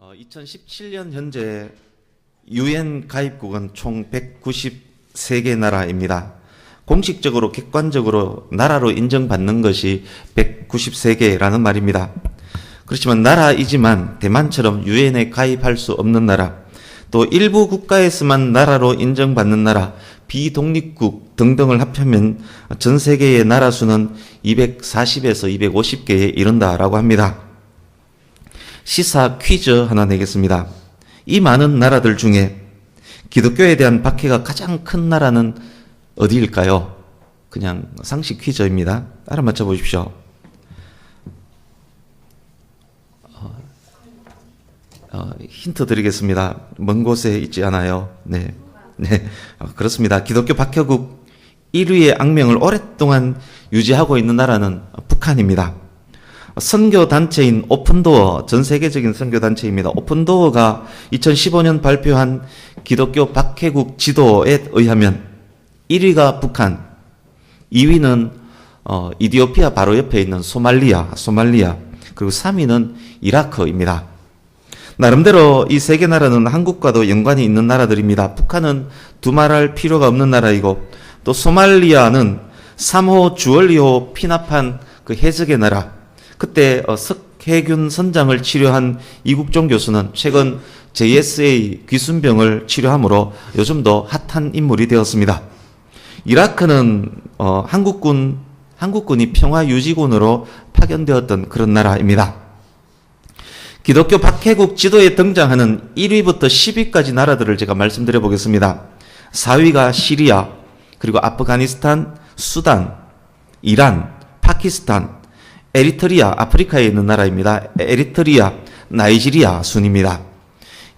2017년 현재 UN 가입국은 총 193개 나라입니다. 공식적으로 객관적으로 나라로 인정받는 것이 193개라는 말입니다. 그렇지만 나라이지만 대만처럼 UN에 가입할 수 없는 나라, 또 일부 국가에서만 나라로 인정받는 나라, 비독립국 등등을 합하면 전 세계의 나라 수는 240에서 250개에 이른다라고 합니다. 시사 퀴즈 하나 내겠습니다. 이 많은 나라들 중에 기독교에 대한 박해가 가장 큰 나라는 어디일까요? 그냥 상식 퀴즈입니다. 알아맞혀 보십시오. 힌트 드리겠습니다. 먼 곳에 있지 않아요. 네. 그렇습니다. 기독교 박해국 1위의 악명을 오랫동안 유지하고 있는 나라는 북한입니다. 선교단체인 오픈도어, 전 세계적인 선교단체입니다. 오픈도어가 2015년 발표한 기독교 박해국 지도에 의하면 1위가 북한, 2위는 이디오피아 바로 옆에 있는 소말리아, 그리고 3위는 이라크입니다. 나름대로 이 세 개 나라는 한국과도 연관이 있는 나라들입니다. 북한은 두말할 필요가 없는 나라이고, 또 소말리아는 3호 주얼리호 피납한 그 해적의 나라, 그때 석해균 선장을 치료한 이국종 교수는 최근 JSA 귀순병을 치료함으로 요즘도 핫한 인물이 되었습니다. 이라크는 한국군이 평화유지군으로 파견되었던 그런 나라입니다. 기독교 박해국 지도에 등장하는 1위부터 10위까지 나라들을 제가 말씀드려 보겠습니다. 4위가 시리아, 그리고 아프가니스탄, 수단, 이란, 파키스탄, 에리트리아, 아프리카에 있는 나라입니다. 에리트리아, 나이지리아 순입니다.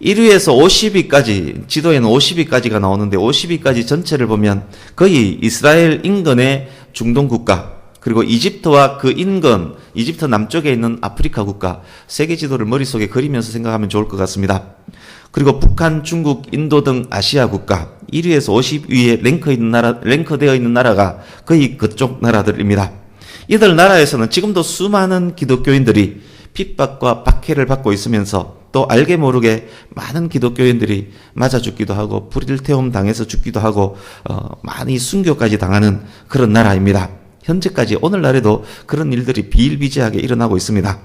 1위에서 50위까지, 지도에는 50위까지가 나오는데 50위까지 전체를 보면 거의 이스라엘 인근의 중동 국가, 그리고 이집트와 그 인근, 이집트 남쪽에 있는 아프리카 국가, 세계 지도를 머릿속에 그리면서 생각하면 좋을 것 같습니다. 그리고 북한, 중국, 인도 등 아시아 국가, 1위에서 50위에 랭크되어 있는 나라가 거의 그쪽 나라들입니다. 이들 나라에서는 지금도 수많은 기독교인들이 핍박과 박해를 받고 있으면서 또 알게 모르게 많은 기독교인들이 맞아 죽기도 하고 불일태움 당해서 죽기도 하고 많이 순교까지 당하는 그런 나라입니다. 현재까지 오늘날에도 그런 일들이 비일비재하게 일어나고 있습니다.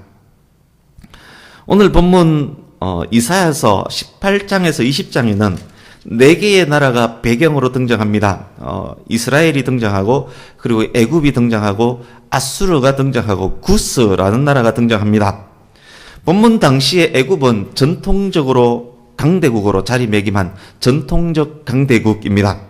오늘 본문 이사야서 18장에서 20장에는 4개의 나라가 배경으로 등장합니다. 이스라엘이 등장하고, 그리고 애굽이 등장하고, 아수르가 등장하고, 구스라는 나라가 등장합니다. 본문 당시에 애굽은 전통적으로 강대국으로 자리매김한 전통적 강대국입니다.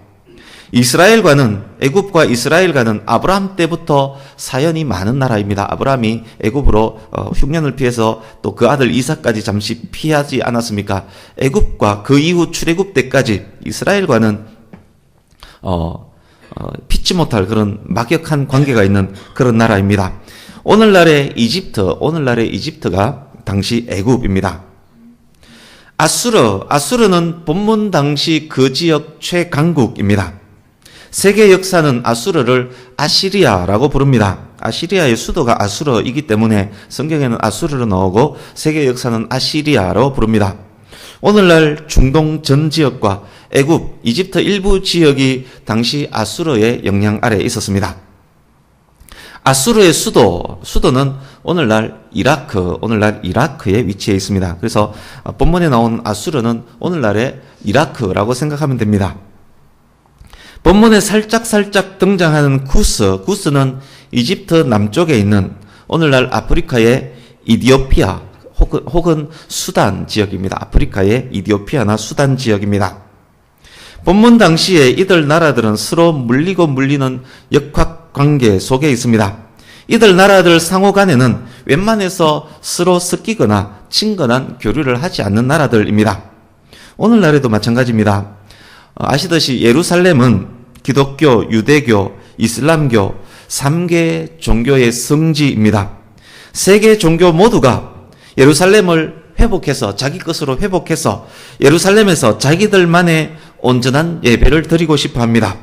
애굽과 이스라엘과는 아브라함 때부터 사연이 많은 나라입니다. 아브라함이 애굽으로 흉년을 피해서 또 그 아들 이삭까지 잠시 피하지 않았습니까? 애굽과 그 이후 출애굽 때까지 이스라엘과는 피치 못할 그런 막역한 관계가 있는 그런 나라입니다. 오늘날의 이집트가 당시 애굽입니다. 아수르는 본문 당시 그 지역 최강국입니다. 세계 역사는 아수르를 아시리아라고 부릅니다. 아시리아의 수도가 아수르이기 때문에 성경에는 아수르로 나오고 세계 역사는 아시리아로 부릅니다. 오늘날 중동 전 지역과 애굽, 이집트 일부 지역이 당시 아수르의 영향 아래에 있었습니다. 아수르의 수도는 오늘날 이라크에 위치해 있습니다. 그래서 본문에 나온 아수르는 오늘날의 이라크라고 생각하면 됩니다. 본문에 살짝 등장하는 구스는 이집트 남쪽에 있는 오늘날 아프리카의 이디오피아 혹은 수단 지역입니다. 아프리카의 이디오피아나 수단 지역입니다. 본문 당시에 이들 나라들은 서로 물리고 물리는 역학관계 속에 있습니다. 이들 나라들 상호 간에는 웬만해서 서로 섞이거나 친근한 교류를 하지 않는 나라들입니다. 오늘날에도 마찬가지입니다. 아시듯이 예루살렘은 기독교, 유대교, 이슬람교 3개 종교의 성지입니다. 3개 종교 모두가 예루살렘을 자기 것으로 회복해서 예루살렘에서 자기들만의 온전한 예배를 드리고 싶어 합니다.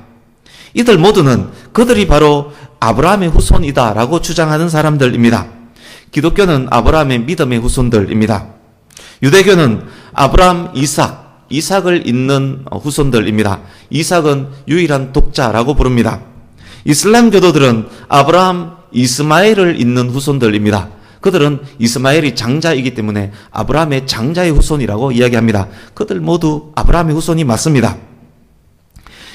이들 모두는 그들이 바로 아브라함의 후손이다라고 주장하는 사람들입니다. 기독교는 아브라함의 믿음의 후손들입니다. 유대교는 아브라함, 이삭을 잇는 후손들입니다. 이삭은 유일한 독자라고 부릅니다. 이슬람 교도들은 아브라함, 이스마엘을 잇는 후손들입니다. 그들은 이스마엘이 장자이기 때문에 아브라함의 장자의 후손이라고 이야기합니다. 그들 모두 아브라함의 후손이 맞습니다.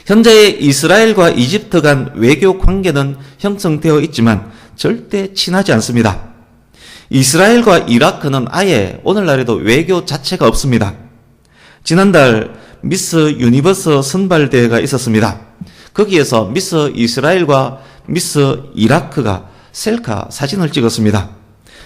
현재의 이스라엘과 이집트 간 외교 관계는 형성되어 있지만 절대 친하지 않습니다. 이스라엘과 이라크는 아예 오늘날에도 외교 자체가 없습니다. 지난달 미스 유니버스 선발대회가 있었습니다. 거기에서 미스 이스라엘과 미스 이라크가 셀카 사진을 찍었습니다.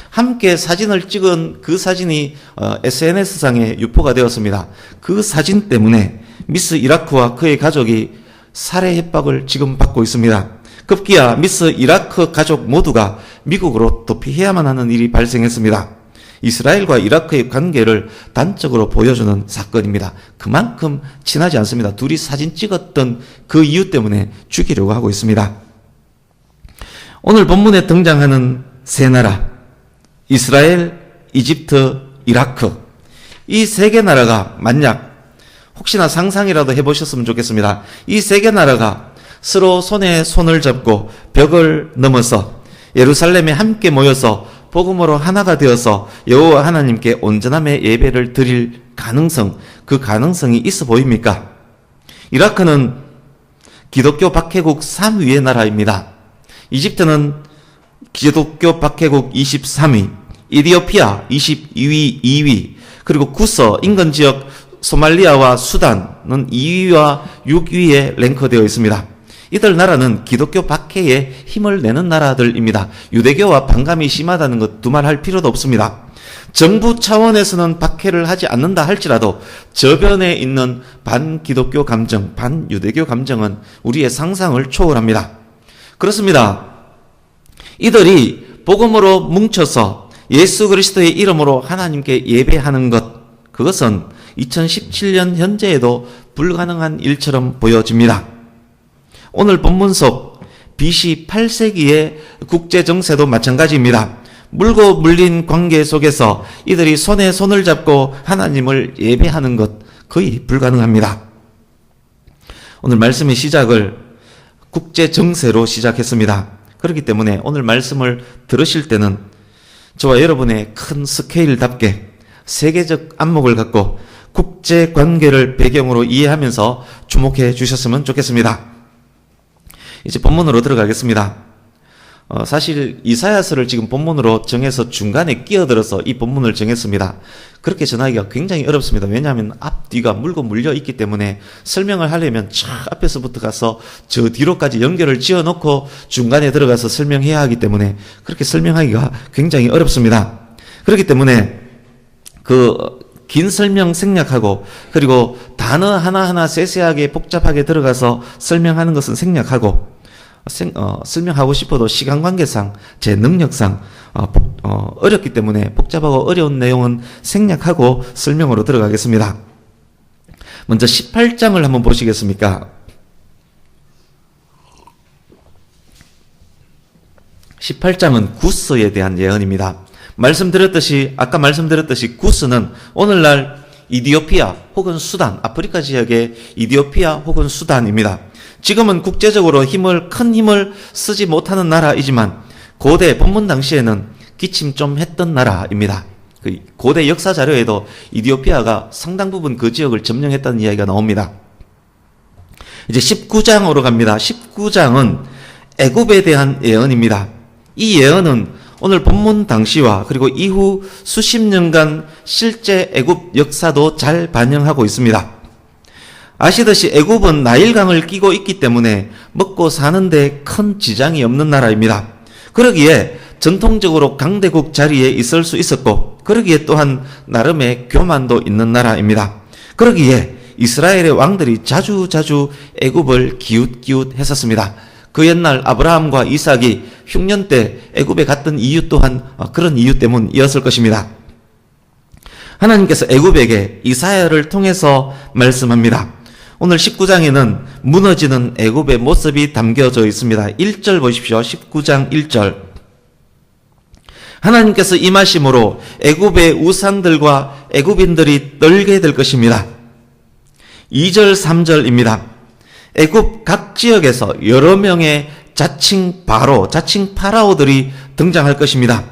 함께 사진을 찍은 그 사진이 SNS상에 유포가 되었습니다. 그 사진 때문에 미스 이라크와 그의 가족이 살해 협박을 지금 받고 있습니다. 급기야 미스 이라크 가족 모두가 미국으로 도피해야만 하는 일이 발생했습니다. 이스라엘과 이라크의 관계를 단적으로 보여주는 사건입니다. 그만큼 친하지 않습니다. 둘이 사진 찍었던 그 이유 때문에 죽이려고 하고 있습니다. 오늘 본문에 등장하는 세 나라, 이스라엘, 이집트, 이라크, 이 세 개 나라가 만약 혹시나 상상이라도 해보셨으면 좋겠습니다. 이 세 개 나라가 서로 손에 손을 잡고 벽을 넘어서 예루살렘에 함께 모여서 복음으로 하나가 되어서 여호와 하나님께 온전함의 예배를 드릴 가능성, 그 가능성이 있어 보입니까? 이라크는 기독교 박해국 3위의 나라입니다. 이집트는 기독교 박해국 23위, 이디오피아 22위, 2위, 그리고 구서 인근지역 소말리아와 수단은 2위와 6위에 랭크되어 있습니다. 이들 나라는 기독교 박해에 힘을 내는 나라들입니다. 유대교와 반감이 심하다는 것 두말할 필요도 없습니다. 정부 차원에서는 박해를 하지 않는다 할지라도 저변에 있는 반기독교 감정, 반유대교 감정은 우리의 상상을 초월합니다. 그렇습니다. 이들이 복음으로 뭉쳐서 예수 그리스도의 이름으로 하나님께 예배하는 것, 그것은 2017년 현재에도 불가능한 일처럼 보여집니다. 오늘 본문 속 BC 8세기의 국제정세도 마찬가지입니다. 물고 물린 관계 속에서 이들이 손에 손을 잡고 하나님을 예배하는 것 거의 불가능합니다. 오늘 말씀의 시작을 국제정세로 시작했습니다. 그렇기 때문에 오늘 말씀을 들으실 때는 저와 여러분의 큰 스케일답게 세계적 안목을 갖고 국제관계를 배경으로 이해하면서 주목해 주셨으면 좋겠습니다. 이제 본문으로 들어가겠습니다. 사실 이사야서를 지금 본문으로 정해서 중간에 끼어들어서 이 본문을 정했습니다. 그렇게 전하기가 굉장히 어렵습니다. 왜냐하면 앞뒤가 물고 물려 있기 때문에 설명을 하려면 저 앞에서부터 가서 저 뒤로까지 연결을 지어놓고 중간에 들어가서 설명해야 하기 때문에 그렇게 설명하기가 굉장히 어렵습니다. 그렇기 때문에 긴 설명 생략하고 그리고 단어 하나하나 세세하게 복잡하게 들어가서 설명하는 것은 생략하고 설명하고 싶어도 시간 관계상 제 능력상 어렵기 때문에 복잡하고 어려운 내용은 생략하고 설명으로 들어가겠습니다. 먼저 18장을 한번 보시겠습니까? 18장은 구스에 대한 예언입니다. 아까 말씀드렸듯이 구스는 오늘날 이디오피아 혹은 수단, 아프리카 지역의 이디오피아 혹은 수단입니다. 지금은 국제적으로 큰 힘을 쓰지 못하는 나라이지만 고대 본문 당시에는 기침 좀 했던 나라입니다. 고대 역사 자료에도 이디오피아가 상당 부분 그 지역을 점령했다는 이야기가 나옵니다. 이제 19장으로 갑니다. 19장은 애굽에 대한 예언입니다. 이 예언은 오늘 본문 당시와 그리고 이후 수십 년간 실제 애굽 역사도 잘 반영하고 있습니다. 아시듯이 애굽은 나일강을 끼고 있기 때문에 먹고 사는데 큰 지장이 없는 나라입니다. 그러기에 전통적으로 강대국 자리에 있을 수 있었고 그러기에 또한 나름의 교만도 있는 나라입니다. 그러기에 이스라엘의 왕들이 자주 애굽을 기웃기웃했었습니다. 그 옛날 아브라함과 이삭이 흉년 때 애굽에 갔던 이유 또한 그런 이유 때문이었을 것입니다. 하나님께서 애굽에게 이사야를 통해서 말씀합니다. 오늘 19장에는 무너지는 애굽의 모습이 담겨져 있습니다. 1절 보십시오. 19장 1절. 하나님께서 임하심으로 애굽의 우상들과 애굽인들이 떨게 될 것입니다. 2절 3절입니다. 애굽 각 지역에서 여러 명의 자칭 바로, 자칭 파라오들이 등장할 것입니다.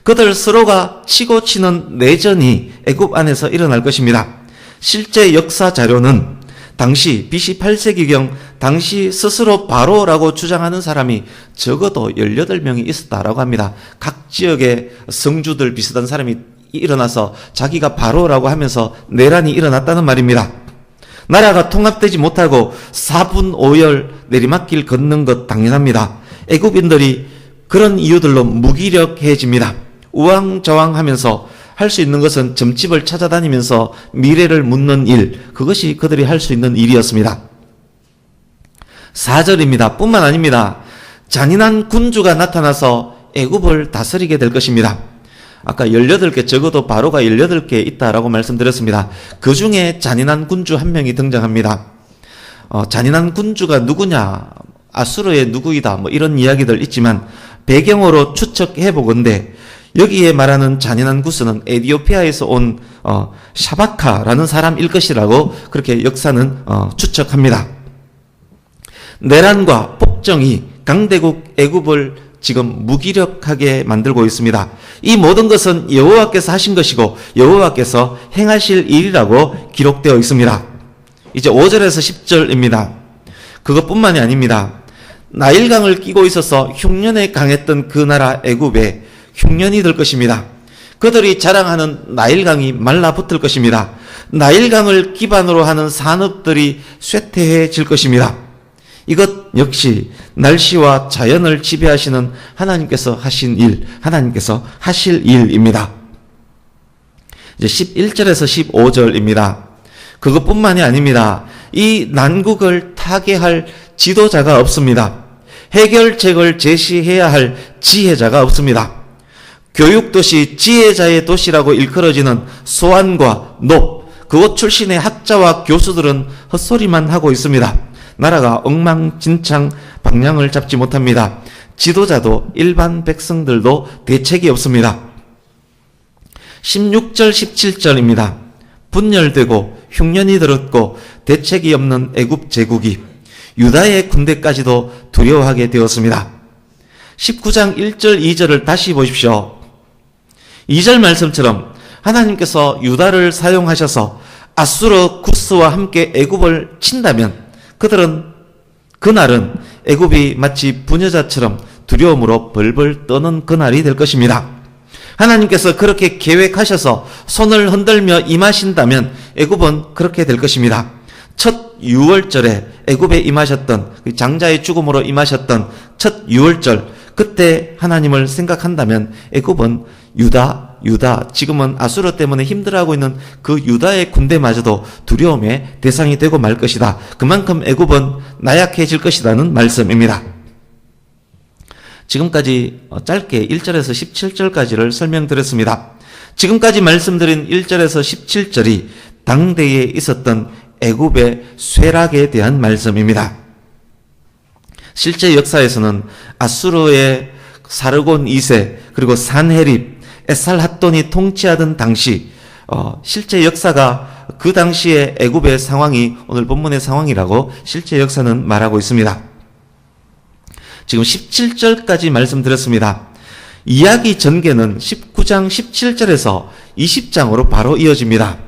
그들 서로가 치고 치는 내전이 애굽 안에서 일어날 것입니다. 실제 역사 자료는 당시 BC 8세기경 당시 스스로 바로라고 주장하는 사람이 적어도 18명이 있었다라고 합니다. 각 지역의 성주들 비슷한 사람이 일어나서 자기가 바로라고 하면서 내란이 일어났다는 말입니다. 나라가 통합되지 못하고 4분 5열 내리막길 걷는 것 당연합니다. 애굽인들이 그런 이유들로 무기력해집니다. 우왕좌왕하면서 할 수 있는 것은 점집을 찾아다니면서 미래를 묻는 일, 그것이 그들이 할 수 있는 일이었습니다. 4절입니다. 뿐만 아닙니다. 잔인한 군주가 나타나서 애굽을 다스리게 될 것입니다. 아까 18개, 적어도 바로가 18개 있다라고 말씀드렸습니다. 그 중에 잔인한 군주 한 명이 등장합니다. 잔인한 군주가 누구냐, 아수르의 누구이다, 뭐 이런 이야기들 있지만 배경으로 추측해 보건대 여기에 말하는 잔인한 구스는 에티오피아에서 온 샤바카라는 사람일 것이라고 그렇게 역사는 추측합니다. 내란과 폭정이 강대국 애굽을 지금 무기력하게 만들고 있습니다. 이 모든 것은 여호와께서 하신 것이고 여호와께서 행하실 일이라고 기록되어 있습니다. 이제 5절에서 10절입니다. 그것뿐만이 아닙니다. 나일강을 끼고 있어서 흉년에 강했던 그 나라 애굽에 흉년이 될 것입니다. 그들이 자랑하는 나일강이 말라붙을 것입니다. 나일강을 기반으로 하는 산업들이 쇠퇴해질 것입니다. 이것 역시 날씨와 자연을 지배하시는 하나님께서 하신 일, 하나님께서 하실 일입니다. 이제 11절에서 15절입니다. 그것뿐만이 아닙니다. 이 난국을 타개할 지도자가 없습니다. 해결책을 제시해야 할 지혜자가 없습니다. 교육도시 지혜자의 도시라고 일컬어지는 소안과 높, 그곳 출신의 학자와 교수들은 헛소리만 하고 있습니다. 나라가 엉망진창 방향을 잡지 못합니다. 지도자도 일반 백성들도 대책이 없습니다. 16절 17절입니다. 분열되고 흉년이 들었고 대책이 없는 애굽 제국이 유다의 군대까지도 두려워하게 되었습니다. 19장 1절 2절을 다시 보십시오. 2절 말씀처럼 하나님께서 유다를 사용하셔서 아수르 구스와 함께 애굽을 친다면 그날은 애굽이 마치 부녀자처럼 두려움으로 벌벌 떠는 그날이 될 것입니다. 하나님께서 그렇게 계획하셔서 손을 흔들며 임하신다면 애굽은 그렇게 될 것입니다. 첫 유월절에 애굽에 임하셨던 장자의 죽음으로 임하셨던 첫 유월절, 그때 하나님을 생각한다면 애굽은 유다, 지금은 아수르 때문에 힘들어하고 있는 그 유다의 군대마저도 두려움의 대상이 되고 말 것이다. 그만큼 애굽은 나약해질 것이라는 말씀입니다. 지금까지 짧게 1절에서 17절까지를 설명드렸습니다. 지금까지 말씀드린 1절에서 17절이 당대에 있었던 애굽의 쇠락에 대한 말씀입니다. 실제 역사에서는 아수르의 사르곤 2세 그리고 산헤립, 에살핫돈이 통치하던 당시 실제 역사가 그 당시의 애굽의 상황이 오늘 본문의 상황이라고 실제 역사는 말하고 있습니다. 지금 17절까지 말씀드렸습니다. 이야기 전개는 19장 17절에서 20장으로 바로 이어집니다.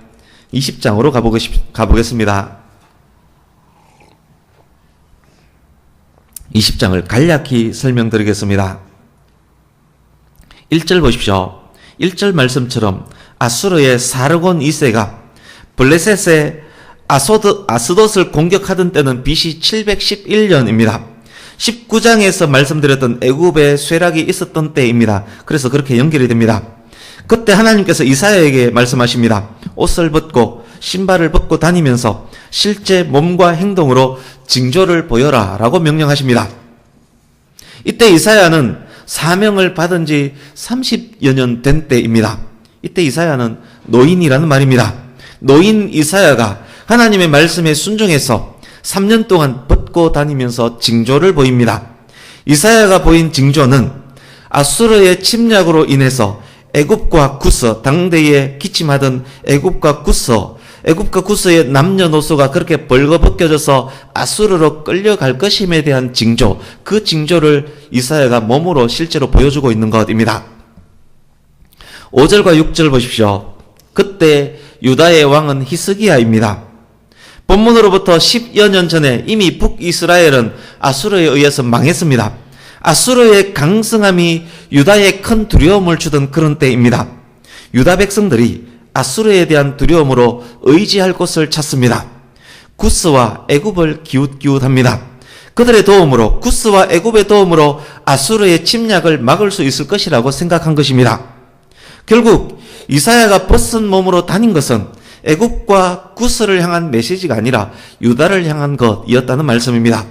20장으로 가보겠습니다. 20장을 간략히 설명드리겠습니다. 1절 보십시오. 1절 말씀처럼 아수르의 사르곤 2세가 블레셋의 아스돗을 공격하던 때는 BC 711년입니다. 19장에서 말씀드렸던 애굽의 쇠락이 있었던 때입니다. 그래서 그렇게 연결이 됩니다. 그때 하나님께서 이사야에게 말씀하십니다. 옷을 벗고 신발을 벗고 다니면서 실제 몸과 행동으로 징조를 보여라 라고 명령하십니다. 이때 이사야는 사명을 받은 지 30여 년 된 때입니다. 이때 이사야는 노인이라는 말입니다. 노인 이사야가 하나님의 말씀에 순종해서 3년 동안 벗고 다니면서 징조를 보입니다. 이사야가 보인 징조는 아수르의 침략으로 인해서 애굽과 구스, 당대에 기침하던 애굽과 구스의 남녀노소가 그렇게 벌거벗겨져서 아수르로 끌려갈 것임에 대한 징조, 그 징조를 이사야가 몸으로 실제로 보여주고 있는 것입니다. 5절과 6절 보십시오. 그때 유다의 왕은 히스기야입니다. 본문으로부터 10여 년 전에 이미 북이스라엘은 아수르에 의해서 망했습니다. 아수르의 강성함이 유다에 큰 두려움을 주던 그런 때입니다. 유다 백성들이 아수르에 대한 두려움으로 의지할 곳을 찾습니다. 구스와 애굽을 기웃기웃합니다. 그들의 도움으로, 구스와 애굽의 도움으로 아수르의 침략을 막을 수 있을 것이라고 생각한 것입니다. 결국 이사야가 벗은 몸으로 다닌 것은 애굽과 구스를 향한 메시지가 아니라 유다를 향한 것이었다는 말씀입니다.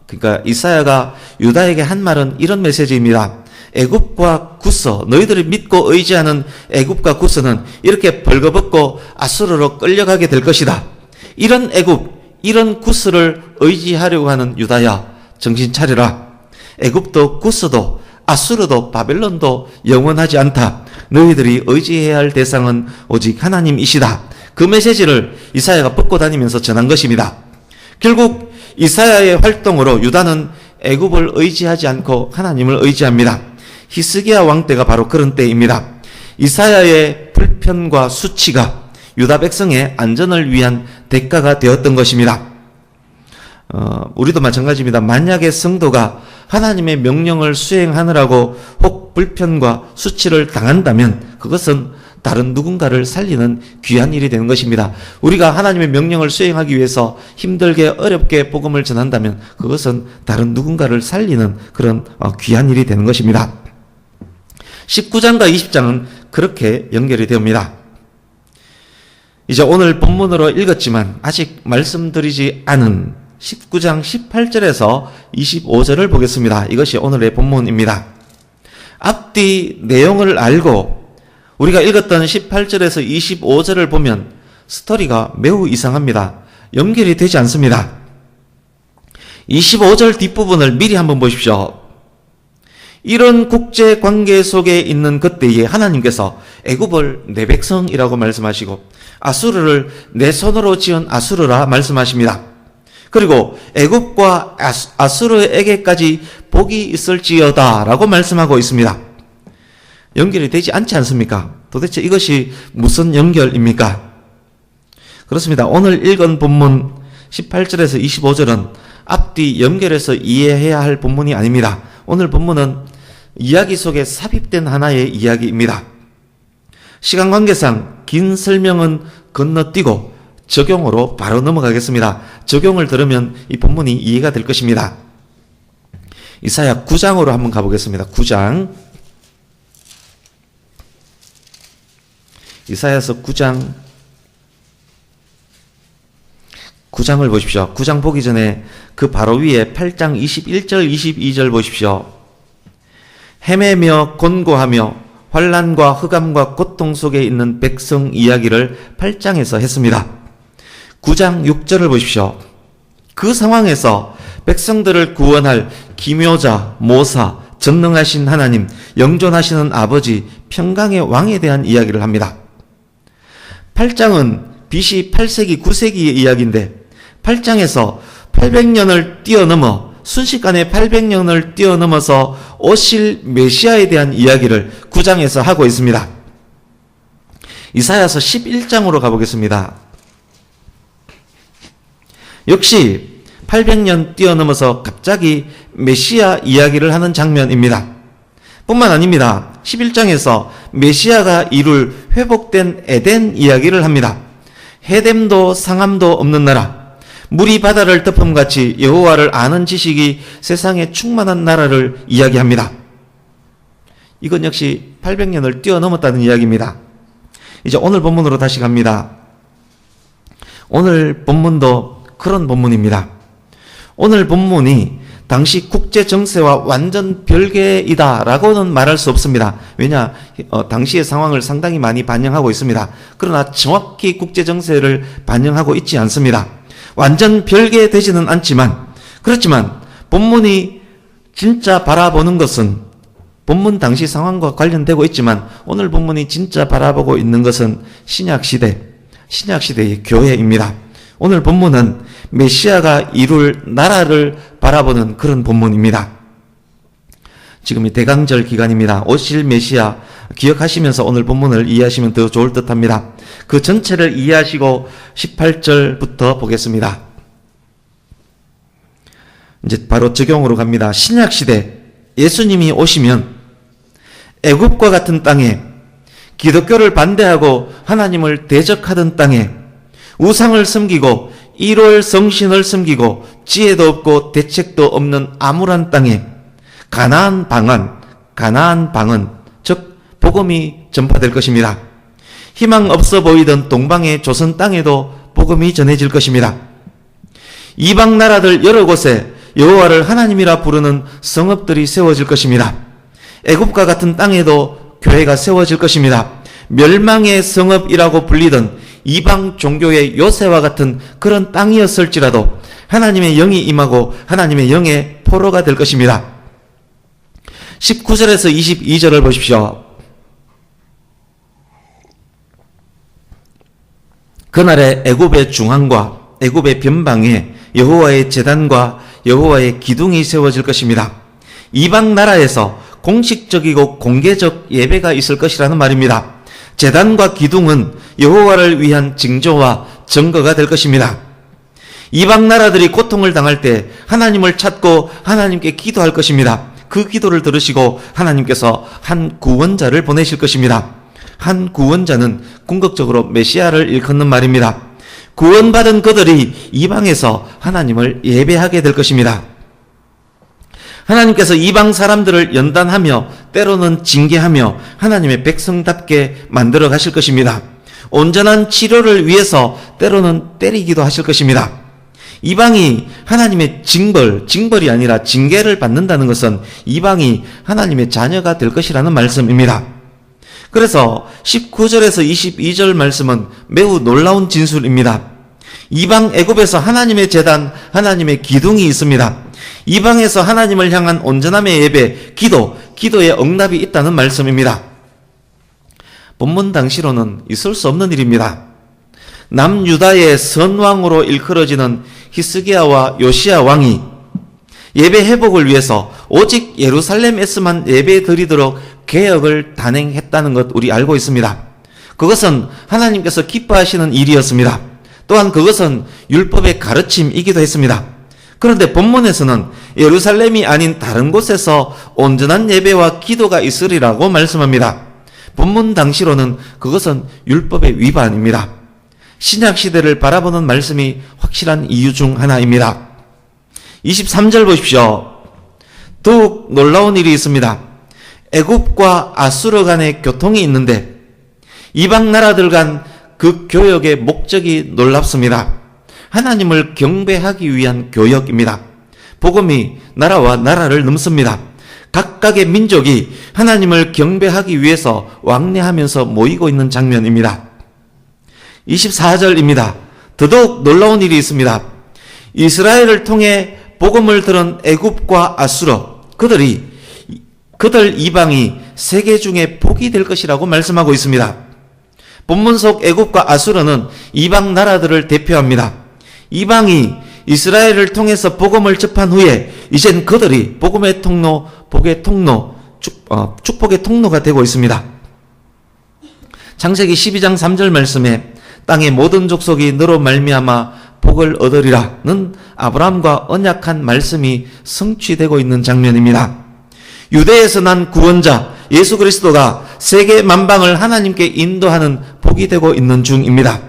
그러니까 이사야가 유다에게 한 말은 이런 메시지입니다. 애굽과 구스, 너희들이 믿고 의지하는 애굽과 구스는 이렇게 벌거벗고 아수르로 끌려가게 될 것이다. 이런 애굽, 이런 구스를 의지하려고 하는 유다야, 정신 차려라. 애굽도 구스도 아수르도 바벨론도 영원하지 않다. 너희들이 의지해야 할 대상은 오직 하나님이시다. 그 메시지를 이사야가 벗고 다니면서 전한 것입니다. 결국 이사야의 활동으로 유다는 애굽을 의지하지 않고 하나님을 의지합니다. 히스기야 왕 때가 바로 그런 때입니다. 이사야의 불편과 수치가 유다 백성의 안전을 위한 대가가 되었던 것입니다. 우리도 마찬가지입니다. 만약에 성도가 하나님의 명령을 수행하느라고 혹 불편과 수치를 당한다면 그것은 다른 누군가를 살리는 귀한 일이 되는 것입니다. 우리가 하나님의 명령을 수행하기 위해서 힘들게 어렵게 복음을 전한다면 그것은 다른 누군가를 살리는 그런 귀한 일이 되는 것입니다. 19장과 20장은 그렇게 연결이 됩니다. 이제 오늘 본문으로 읽었지만 아직 말씀드리지 않은 19장 18절에서 25절을 보겠습니다. 이것이 오늘의 본문입니다. 앞뒤 내용을 알고 우리가 읽었던 18절에서 25절을 보면 스토리가 매우 이상합니다. 연결이 되지 않습니다. 25절 뒷부분을 미리 한번 보십시오. 이런 국제관계 속에 있는 그때에 하나님께서 애굽을 내 백성이라고 말씀하시고 아수르를 내 손으로 지은 아수르라 말씀하십니다. 그리고 애굽과 아수르에게까지 복이 있을지어다 라고 말씀하고 있습니다. 연결이 되지 않지 않습니까? 도대체 이것이 무슨 연결입니까? 그렇습니다. 오늘 읽은 본문 18절에서 25절은 앞뒤 연결해서 이해해야 할 본문이 아닙니다. 오늘 본문은 이야기 속에 삽입된 하나의 이야기입니다. 시간 관계상 긴 설명은 건너뛰고 적용으로 바로 넘어가겠습니다. 적용을 들으면 이 본문이 이해가 될 것입니다. 이사야 9장으로 한번 가보겠습니다. 9장. 이사야서 9장을 보십시오. 9장 보기 전에 그 바로 위에 8장 21절 22절 보십시오. 헤매며 곤고하며 환난과 흑암과 고통 속에 있는 백성 이야기를 8장에서 했습니다. 9장 6절을 보십시오. 그 상황에서 백성들을 구원할 기묘자, 모사, 전능하신 하나님, 영존하시는 아버지, 평강의 왕에 대한 이야기를 합니다. 8장은 BC 8세기, 9세기의 이야기인데 8장에서 800년을 뛰어넘어 순식간에 800년을 뛰어넘어서 오실 메시아에 대한 이야기를 9장에서 하고 있습니다. 이사야서 11장으로 가보겠습니다. 역시 800년 뛰어넘어서 갑자기 메시아 이야기를 하는 장면입니다. 뿐만 아닙니다. 11장에서 메시아가 이룰 회복된 에덴 이야기를 합니다. 해됨도 상함도 없는 나라, 물이 바다를 덮음같이 여호와를 아는 지식이 세상에 충만한 나라를 이야기합니다. 이건 역시 800년을 뛰어넘었다는 이야기입니다. 이제 오늘 본문으로 다시 갑니다. 오늘 본문도 그런 본문입니다. 오늘 본문이 당시 국제 정세와 완전 별개이다라고는 말할 수 없습니다. 왜냐? 당시의 상황을 상당히 많이 반영하고 있습니다. 그러나 정확히 국제 정세를 반영하고 있지 않습니다. 완전 별개되지는 않지만, 그렇지만 본문이 진짜 바라보는 것은 본문 당시 상황과 관련되고 있지만 오늘 본문이 진짜 바라보고 있는 것은 신약시대의 교회입니다. 오늘 본문은 메시아가 이룰 나라를 바라보는 그런 본문입니다. 지금이 대강절 기간입니다. 오실 메시아 기억하시면서 오늘 본문을 이해하시면 더 좋을 듯합니다. 그 전체를 이해하시고 18절부터 보겠습니다. 이제 바로 적용으로 갑니다. 신약시대 예수님이 오시면 애굽과 같은 땅에, 기독교를 반대하고 하나님을 대적하던 땅에, 우상을 섬기고 일월 성신을 섬기고 지혜도 없고 대책도 없는 암울한 땅에 가나안 방언, 즉 복음이 전파될 것입니다. 희망 없어 보이던 동방의 조선 땅에도 복음이 전해질 것입니다. 이방 나라들 여러 곳에 여호와를 하나님이라 부르는 성읍들이 세워질 것입니다. 애굽과 같은 땅에도 교회가 세워질 것입니다. 멸망의 성읍이라고 불리던 이방 종교의 요새와 같은 그런 땅이었을지라도 하나님의 영이 임하고 하나님의 영의 포로가 될 것입니다. 19절에서 22절을 보십시오. 그날에 애굽의 중앙과 애굽의 변방에 여호와의 제단과 여호와의 기둥이 세워질 것입니다. 이방 나라에서 공식적이고 공개적 예배가 있을 것이라는 말입니다. 제단과 기둥은 여호와를 위한 징조와 증거가 될 것입니다. 이방 나라들이 고통을 당할 때 하나님을 찾고 하나님께 기도할 것입니다. 그 기도를 들으시고 하나님께서 한 구원자를 보내실 것입니다. 한 구원자는 궁극적으로 메시아를 일컫는 말입니다. 구원받은 그들이 이방에서 하나님을 예배하게 될 것입니다. 하나님께서 이방 사람들을 연단하며 때로는 징계하며 하나님의 백성답게 만들어 가실 것입니다. 온전한 치료를 위해서 때로는 때리기도 하실 것입니다. 이방이 하나님의 징벌이 아니라 징계를 받는다는 것은 이방이 하나님의 자녀가 될 것이라는 말씀입니다. 그래서 19절에서 22절 말씀은 매우 놀라운 진술입니다. 이방 애굽에서 하나님의 제단, 하나님의 기둥이 있습니다. 이방에서 하나님을 향한 온전함의 예배, 기도의 응답이 있다는 말씀입니다. 본문 당시로는 있을 수 없는 일입니다. 남유다의 선왕으로 일컬어지는 히스기야와 요시야 왕이 예배 회복을 위해서 오직 예루살렘에서만 예배 드리도록 개혁을 단행했다는 것 우리 알고 있습니다. 그것은 하나님께서 기뻐하시는 일이었습니다. 또한 그것은 율법의 가르침이기도 했습니다. 그런데 본문에서는 예루살렘이 아닌 다른 곳에서 온전한 예배와 기도가 있으리라고 말씀합니다. 본문 당시로는 그것은 율법의 위반입니다. 신약시대를 바라보는 말씀이 확실한 이유 중 하나입니다. 23절 보십시오. 더욱 놀라운 일이 있습니다. 애굽과 아수르 간의 교통이 있는데 이방 나라들 간 그 교역의 목적이 놀랍습니다. 하나님을 경배하기 위한 교역입니다. 복음이 나라와 나라를 넘습니다. 각각의 민족이 하나님을 경배하기 위해서 왕래하면서 모이고 있는 장면입니다. 24절입니다. 더더욱 놀라운 일이 있습니다. 이스라엘을 통해 복음을 들은 애굽과 아수르, 그들 이방이 세계 중에 복이 될 것이라고 말씀하고 있습니다. 본문 속 애굽과 아수르는 이방 나라들을 대표합니다. 이방이 이스라엘을 통해서 복음을 접한 후에 이젠 그들이 복음의 통로, 복의 통로, 축복의 통로가 되고 있습니다. 창세기 12장 3절 말씀에 땅의 모든 족속이 너로 말미암아 복을 얻으리라는 아브라함과 언약한 말씀이 성취되고 있는 장면입니다. 유대에서 난 구원자 예수 그리스도가 세계 만방을 하나님께 인도하는 복이 되고 있는 중입니다.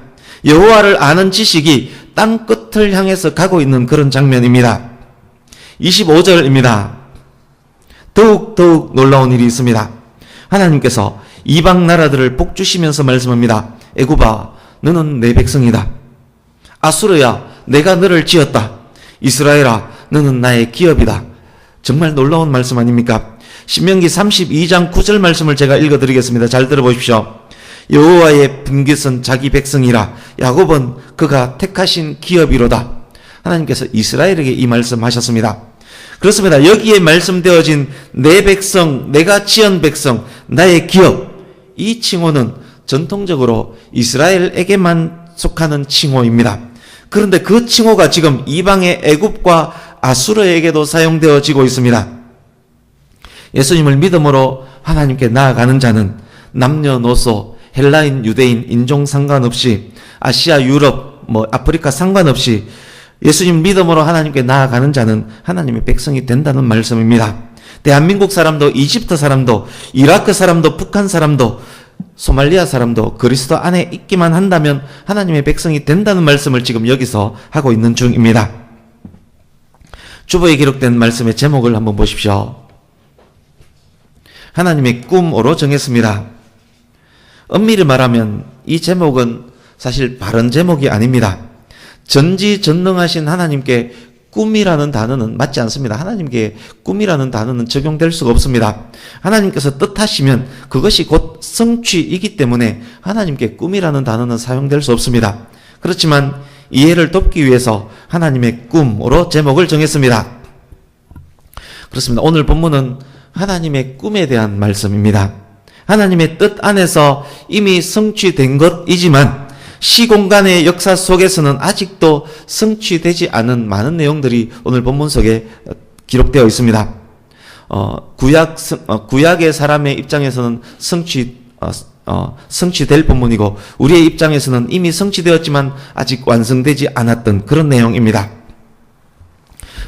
여호와를 아는 지식이 땅 끝을 향해서 가고 있는 그런 장면입니다. 25절입니다. 더욱 놀라운 일이 있습니다. 하나님께서 이방 나라들을 복 주시면서 말씀합니다. 애굽아, 너는 내 백성이다. 아수르야, 내가 너를 지었다. 이스라엘아, 너는 나의 기업이다. 정말 놀라운 말씀 아닙니까? 신명기 32장 9절 말씀을 제가 읽어드리겠습니다. 잘 들어보십시오. 여호와의 분깃은 자기 백성이라 야곱은 그가 택하신 기업이로다. 하나님께서 이스라엘에게 이 말씀하셨습니다. 그렇습니다. 여기에 말씀되어진 내 백성, 내가 지은 백성, 나의 기업, 이 칭호는 전통적으로 이스라엘에게만 속하는 칭호입니다. 그런데 그 칭호가 지금 이방의 애굽과 아수르에게도 사용되어지고 있습니다. 예수님을 믿음으로 하나님께 나아가는 자는 남녀노소, 헬라인, 유대인, 인종 상관없이, 아시아, 유럽, 아프리카 상관없이 예수님 믿음으로 하나님께 나아가는 자는 하나님의 백성이 된다는 말씀입니다. 대한민국 사람도, 이집트 사람도, 이라크 사람도, 북한 사람도, 소말리아 사람도 그리스도 안에 있기만 한다면 하나님의 백성이 된다는 말씀을 지금 여기서 하고 있는 중입니다. 주보에 기록된 말씀의 제목을 한번 보십시오. 하나님의 꿈으로 정했습니다. 엄밀히 말하면 이 제목은 사실 바른 제목이 아닙니다. 전지전능하신 하나님께 꿈이라는 단어는 맞지 않습니다. 하나님께 꿈이라는 단어는 적용될 수가 없습니다. 하나님께서 뜻하시면 그것이 곧 성취이기 때문에 하나님께 꿈이라는 단어는 사용될 수 없습니다. 그렇지만 이해를 돕기 위해서 하나님의 꿈으로 제목을 정했습니다. 그렇습니다. 오늘 본문은 하나님의 꿈에 대한 말씀입니다. 하나님의 뜻 안에서 이미 성취된 것이지만 시공간의 역사 속에서는 아직도 성취되지 않은 많은 내용들이 오늘 본문 속에 기록되어 있습니다. 구약의 사람의 입장에서는 성취될 본문이고 우리의 입장에서는 이미 성취되었지만 아직 완성되지 않았던 그런 내용입니다.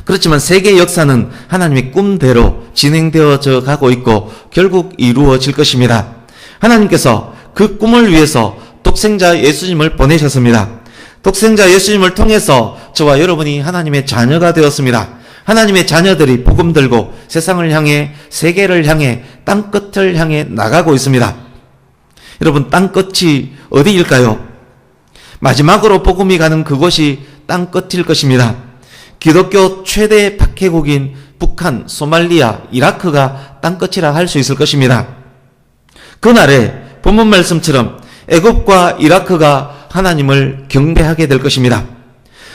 그렇지만 세계 역사는 하나님의 꿈대로 진행되어져 가고 있고 결국 이루어질 것입니다. 하나님께서 그 꿈을 위해서 독생자 예수님을 보내셨습니다. 독생자 예수님을 통해서 저와 여러분이 하나님의 자녀가 되었습니다. 하나님의 자녀들이 복음 들고 세상을 향해, 세계를 향해, 땅끝을 향해 나가고 있습니다. 여러분, 땅끝이 어디일까요? 마지막으로 복음이 가는 그곳이 땅끝일 것입니다. 기독교 최대 박해국인 북한, 소말리아, 이라크가 땅끝이라 할 수 있을 것입니다. 그날에 본문 말씀처럼 애굽과 이라크가 하나님을 경배하게 될 것입니다.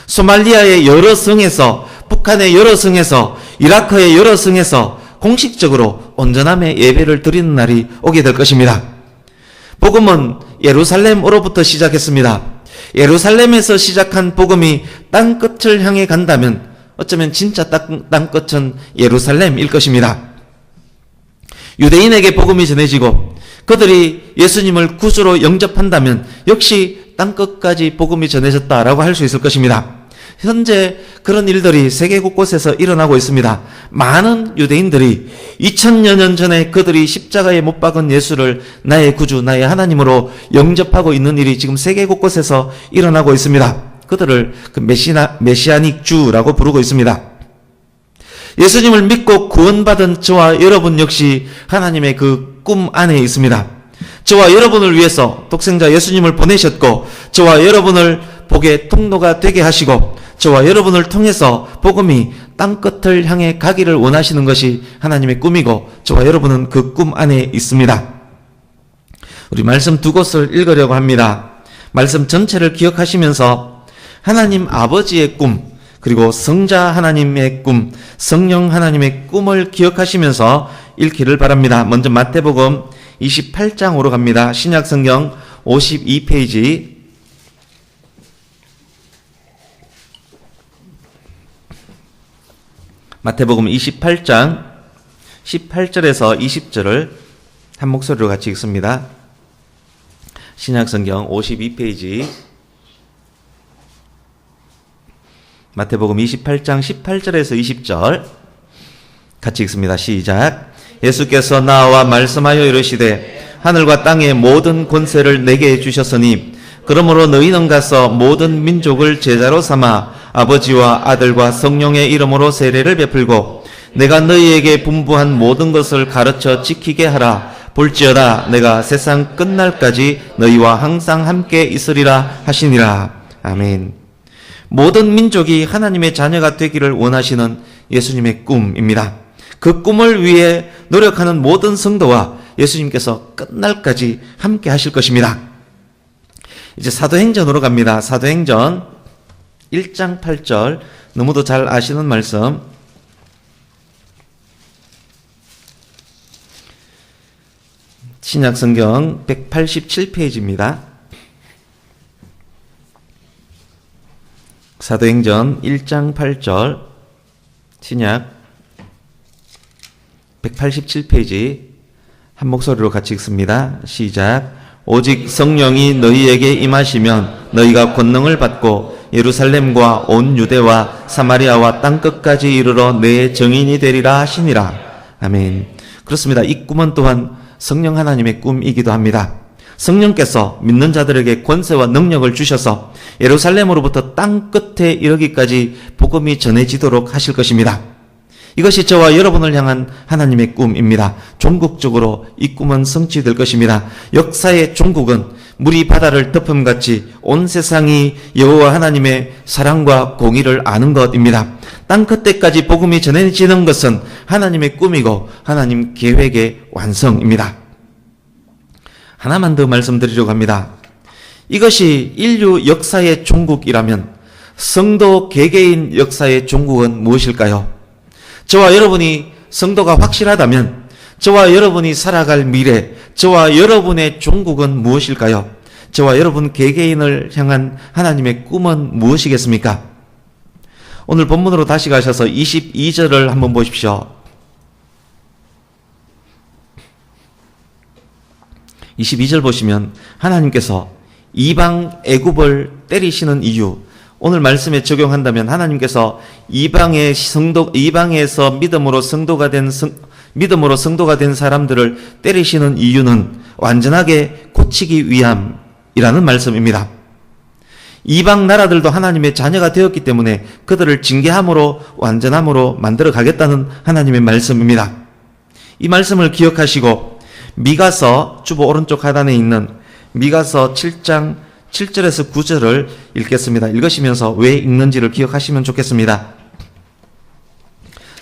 소말리아의 여러 성에서, 북한의 여러 성에서, 이라크의 여러 성에서 공식적으로 온전함의 예배를 드리는 날이 오게 될 것입니다. 복음은 예루살렘으로부터 시작했습니다. 예루살렘에서 시작한 복음이 땅끝을 향해 간다면 어쩌면 진짜 땅끝은 예루살렘일 것입니다. 유대인에게 복음이 전해지고 그들이 예수님을 구주로 영접한다면 역시 땅끝까지 복음이 전해졌다라고 할 수 있을 것입니다. 현재 그런 일들이 세계 곳곳에서 일어나고 있습니다. 많은 유대인들이 2000여 년 전에 그들이 십자가에 못 박은 예수를 나의 구주, 나의 하나님으로 영접하고 있는 일이 지금 세계 곳곳에서 일어나고 있습니다. 그들을 그 메시아닉 주라고 부르고 있습니다. 예수님을 믿고 구원받은 저와 여러분 역시 하나님의 그 꿈 안에 있습니다. 저와 여러분을 위해서 독생자 예수님을 보내셨고 저와 여러분을 복의 통로가 되게 하시고 저와 여러분을 통해서 복음이 땅끝을 향해 가기를 원하시는 것이 하나님의 꿈이고 저와 여러분은 그 꿈 안에 있습니다. 우리 말씀 두 곳을 읽으려고 합니다. 말씀 전체를 기억하시면서 하나님 아버지의 꿈, 그리고 성자 하나님의 꿈, 성령 하나님의 꿈을 기억하시면서 읽기를 바랍니다. 먼저 마태복음 28장으로 갑니다. 신약성경 52페이지. 마태복음 28장 18절에서 20절을 한 목소리로 같이 읽습니다. 신약성경 52페이지. 마태복음 28장 18절에서 20절 같이 읽습니다. 시작. 예수께서 나와 말씀하여 이르시되 하늘과 땅의 모든 권세를 내게 주셨으니 그러므로 너희는 가서 모든 민족을 제자로 삼아 아버지와 아들과 성령의 이름으로 세례를 베풀고 내가 너희에게 분부한 모든 것을 가르쳐 지키게 하라. 볼지어다 내가 세상 끝날까지 너희와 항상 함께 있으리라 하시니라. 아멘. 모든 민족이 하나님의 자녀가 되기를 원하시는 예수님의 꿈입니다. 그 꿈을 위해 노력하는 모든 성도와 예수님께서 끝날까지 함께 하실 것입니다. 이제 사도행전으로 갑니다. 사도행전 1장 8절, 너무도 잘 아시는 말씀. 신약 성경 187페이지입니다. 사도행전 1장 8절 신약 187페이지 한 목소리로 같이 읽습니다. 시작. 오직 성령이 너희에게 임하시면 너희가 권능을 받고 예루살렘과 온 유대와 사마리아와 땅끝까지 이르러 내 증인이 되리라 하시니라. 아멘. 그렇습니다. 이 꿈은 또한 성령 하나님의 꿈이기도 합니다. 성령께서 믿는 자들에게 권세와 능력을 주셔서 예루살렘으로부터 땅 끝에 이르기까지 복음이 전해지도록 하실 것입니다. 이것이 저와 여러분을 향한 하나님의 꿈입니다. 종국적으로 이 꿈은 성취될 것입니다. 역사의 종국은 물이 바다를 덮음같이 온 세상이 여호와 하나님의 사랑과 공의를 아는 것입니다. 땅 끝에까지 복음이 전해지는 것은 하나님의 꿈이고 하나님 계획의 완성입니다. 하나만 더 말씀드리려고 합니다. 이것이 인류 역사의 종국이라면 성도 개개인 역사의 종국은 무엇일까요? 저와 여러분이 성도가 확실하다면 저와 여러분이 살아갈 미래, 저와 여러분의 종국은 무엇일까요? 저와 여러분 개개인을 향한 하나님의 꿈은 무엇이겠습니까? 오늘 본문으로 다시 가셔서 22절을 한번 보십시오. 22절 보시면 하나님께서 이방 애굽을 때리시는 이유, 오늘 말씀에 적용한다면 하나님께서 이방에서 믿음으로 성도가 된 사람들을 때리시는 이유는 완전하게 고치기 위함이라는 말씀입니다. 이방 나라들도 하나님의 자녀가 되었기 때문에 그들을 징계함으로 완전함으로 만들어 가겠다는 하나님의 말씀입니다. 이 말씀을 기억하시고 미가서 주보 오른쪽 하단에 있는 미가서 7장 7절에서 9절을 읽겠습니다. 읽으시면서 왜 읽는지를 기억하시면 좋겠습니다.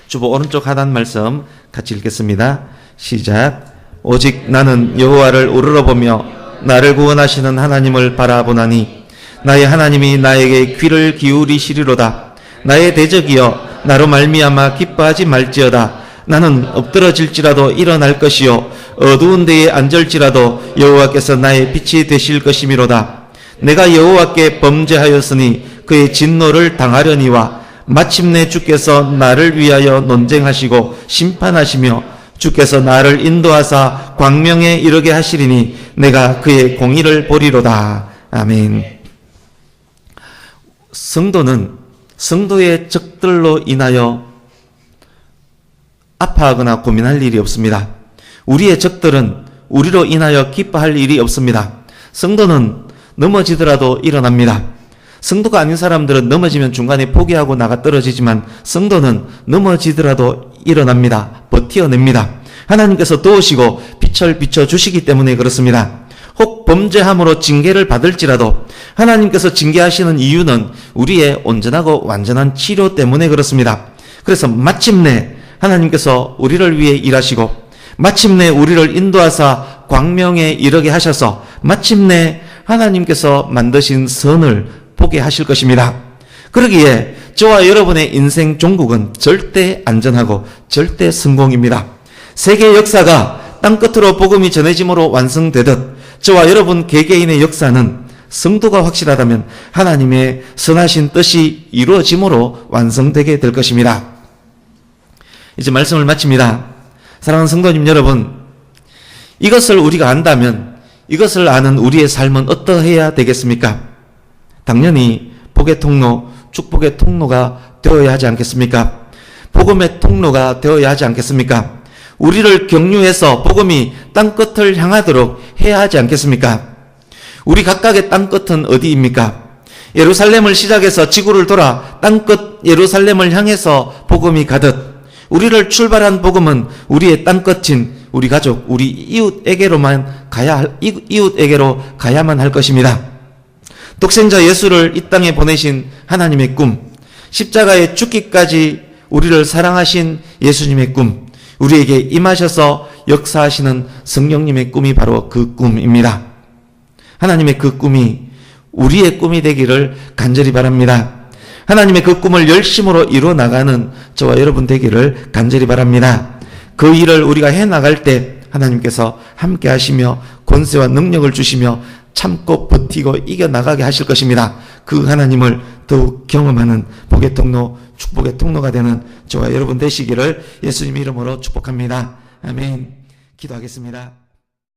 주보 오른쪽 하단 말씀 같이 읽겠습니다. 시작. 오직 나는 여호와를 우러러보며 나를 구원하시는 하나님을 바라보나니 나의 하나님이 나에게 귀를 기울이시리로다. 나의 대적이여 나로 말미암아 기뻐하지 말지어다. 나는 엎드러질지라도 일어날 것이요 어두운 데에 앉을지라도 여호와께서 나의 빛이 되실 것이미로다. 내가 여호와께 범죄하였으니 그의 진노를 당하려니와 마침내 주께서 나를 위하여 논쟁하시고 심판하시며 주께서 나를 인도하사 광명에 이르게 하시리니 내가 그의 공의를 보리로다. 아멘. 성도는 성도의 적들로 인하여 아파하거나 고민할 일이 없습니다. 우리의 적들은 우리로 인하여 기뻐할 일이 없습니다. 성도는 넘어지더라도 일어납니다. 성도가 아닌 사람들은 넘어지면 중간에 포기하고 나가 떨어지지만 성도는 넘어지더라도 일어납니다. 버텨냅니다. 하나님께서 도우시고 빛을 비춰주시기 때문에 그렇습니다. 혹 범죄함으로 징계를 받을지라도 하나님께서 징계하시는 이유는 우리의 온전하고 완전한 치료 때문에 그렇습니다. 그래서 마침내 하나님께서 우리를 위해 일하시고 마침내 우리를 인도하사 광명에 이르게 하셔서 마침내 하나님께서 만드신 선을 보게 하실 것입니다. 그러기에 저와 여러분의 인생 종국은 절대 안전하고 절대 성공입니다. 세계 역사가 땅끝으로 복음이 전해짐으로 완성되듯 저와 여러분 개개인의 역사는 성도가 확실하다면 하나님의 선하신 뜻이 이루어짐으로 완성되게 될 것입니다. 이제 말씀을 마칩니다. 사랑하는 성도님 여러분, 이것을 우리가 안다면 이것을 아는 우리의 삶은 어떠해야 되겠습니까? 당연히 복의 통로, 축복의 통로가 되어야 하지 않겠습니까? 복음의 통로가 되어야 하지 않겠습니까? 우리를 격려해서 복음이 땅끝을 향하도록 해야 하지 않겠습니까? 우리 각각의 땅끝은 어디입니까? 예루살렘을 시작해서 지구를 돌아 땅끝 예루살렘을 향해서 복음이 가듯 우리를 출발한 복음은 우리의 땅끝인 우리 가족, 우리 이웃에게로 가야만 할 것입니다. 독생자 예수를 이 땅에 보내신 하나님의 꿈, 십자가에 죽기까지 우리를 사랑하신 예수님의 꿈, 우리에게 임하셔서 역사하시는 성령님의 꿈이 바로 그 꿈입니다. 하나님의 그 꿈이 우리의 꿈이 되기를 간절히 바랍니다. 하나님의 그 꿈을 열심으로 이루어 나가는 저와 여러분 되기를 간절히 바랍니다. 그 일을 우리가 해나갈 때 하나님께서 함께 하시며 권세와 능력을 주시며 참고 버티고 이겨나가게 하실 것입니다. 그 하나님을 더욱 경험하는 복의 통로, 축복의 통로가 되는 저와 여러분 되시기를 예수님 이름으로 축복합니다. 아멘. 기도하겠습니다.